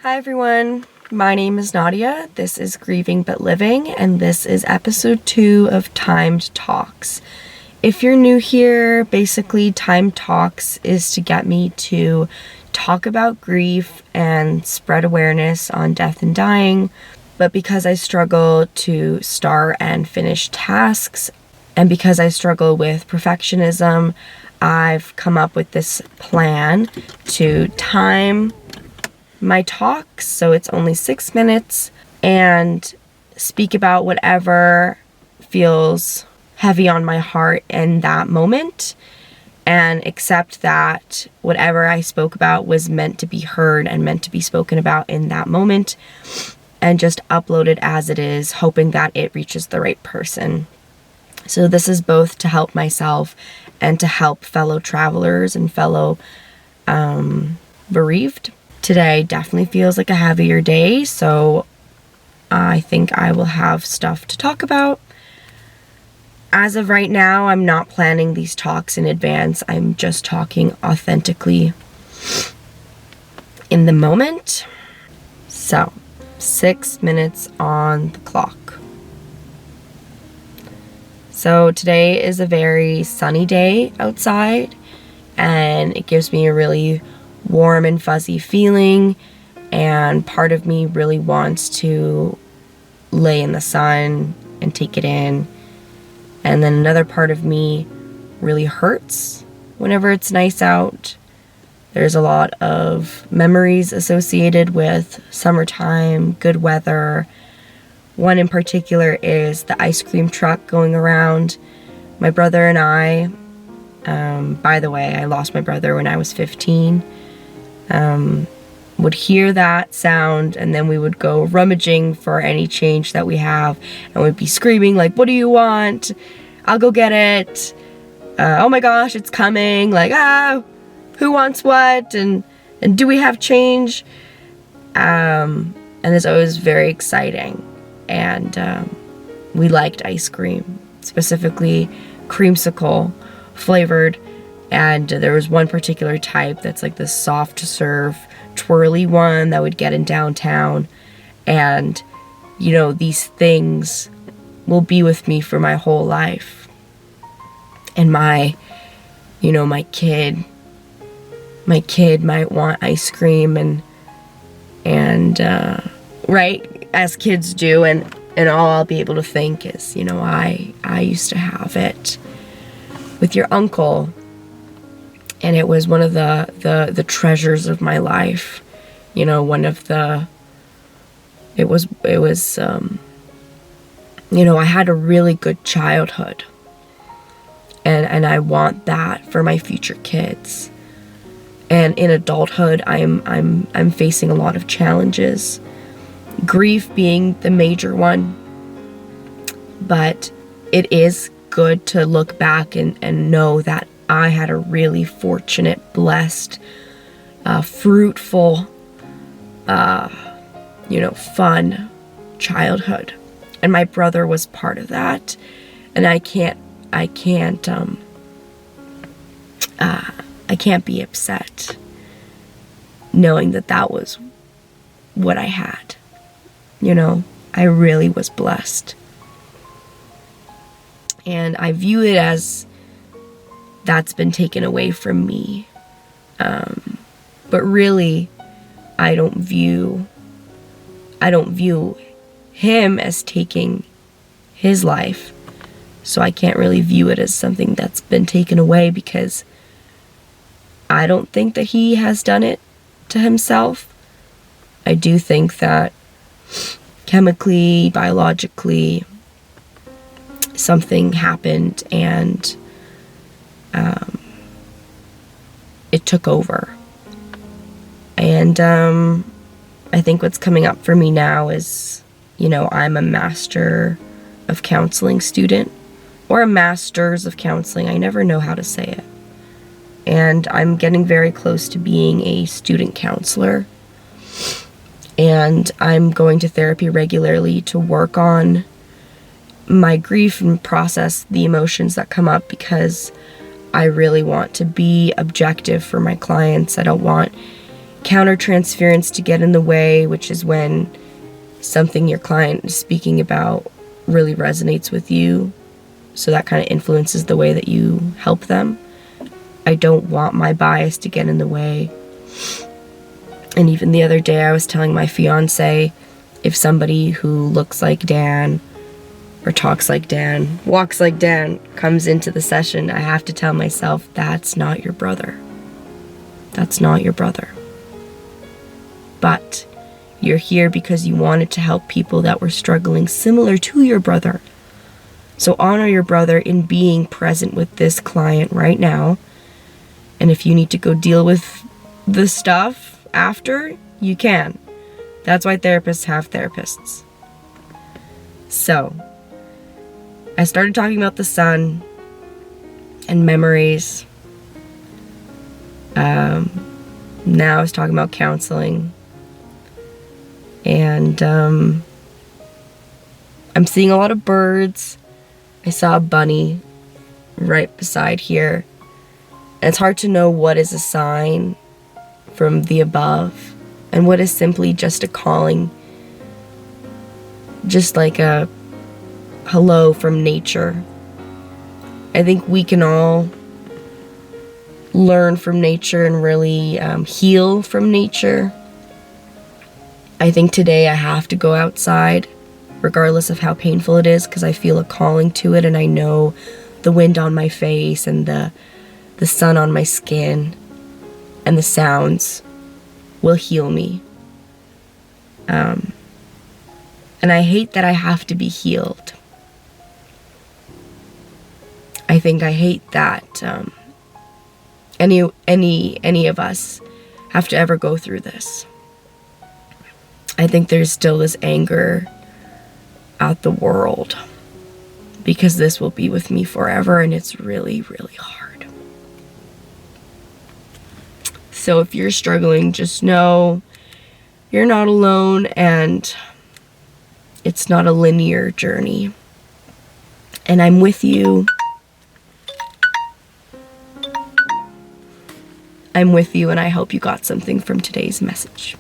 Hi everyone, my name is Nadia, this is Grieving but Living, and this is episode 2 of Timed Talks. If you're new here, basically Timed Talks is to get me to talk about grief and spread awareness on death and dying, but because I struggle to start and finish tasks, and because I struggle with perfectionism, I've come up with this plan to time my talk, so it's only 6 minutes, and speak about whatever feels heavy on my heart in that moment, and accept that whatever I spoke about was meant to be heard and meant to be spoken about in that moment, and just upload it as it is, hoping that it reaches the right person. So this is both to help myself and to help fellow travelers and fellow bereaved. Today definitely feels like a heavier day, so I think I will have stuff to talk about. As of right now, I'm not planning these talks in advance. I'm just talking authentically in the moment. So, 6 minutes on the clock. So today is a very sunny day outside, and it gives me a really warm and fuzzy feeling, and part of me really wants to lay in the sun and take it in, and then another part of me really hurts whenever it's nice out. There's a lot of memories associated with summertime, good weather. One in particular is the ice cream truck going around. My brother and I, by the way, I lost my brother when I was 15, would hear that sound, and then we would go rummaging for any change that we have, and we'd be screaming like, "What do you want? I'll go get it. Oh my gosh, it's coming. Like, who wants what? And do we have change?" And it's always very exciting. And we liked ice cream, specifically creamsicle flavored. And there was one particular type that's like this soft serve twirly one that would get in downtown. And, you know, these things will be with me for my whole life. And my kid might want ice cream and right, as kids do, and all I'll be able to think is, I used to have it with your uncle. And it was one of the treasures of my life. It was I had a really good childhood. And I want that for my future kids. And in adulthood, I'm facing a lot of challenges. Grief being the major one. But it is good to look back and know that I had a really fortunate, blessed, fruitful, fun childhood. And my brother was part of that. And I can't be upset knowing that was what I had. I really was blessed. And I view it as that's been taken away from me. But really, I don't view him as taking his life. So I can't really view it as something that's been taken away, because I don't think that he has done it to himself. I do think that chemically, biologically, something happened, and it took over. And I think what's coming up for me now is, I'm a master of counseling student, or a master's of counseling. I never know how to say it. And I'm getting very close to being a student counselor. And I'm going to therapy regularly to work on my grief and process the emotions that come up, because I really want to be objective for my clients. I don't want countertransference to get in the way, which is when something your client is speaking about really resonates with you. So that kind of influences the way that you help them. I don't want my bias to get in the way. And even the other day I was telling my fiance, if somebody who looks like Dan or talks like Dan, walks like Dan, comes into the session, I have to tell myself, that's not your brother. That's not your brother. But you're here because you wanted to help people that were struggling similar to your brother. So honor your brother in being present with this client right now. And if you need to go deal with the stuff after, you can. That's why therapists have therapists. So, I started talking about the sun and memories. Now I was talking about counseling. And I'm seeing a lot of birds. I saw a bunny right beside here. And it's hard to know what is a sign from the above and what is simply just a calling, just like a hello from nature. I think we can all learn from nature and really heal from nature. I think today I have to go outside, regardless of how painful it is, because I feel a calling to it, and I know the wind on my face and the sun on my skin and the sounds will heal me. And I hate that I have to be healed. I think I hate that any of us have to ever go through this. I think there's still this anger at the world because this will be with me forever, and it's really, really hard. So if you're struggling, just know you're not alone, and it's not a linear journey. And I'm with you. I'm with you, and I hope you got something from today's message.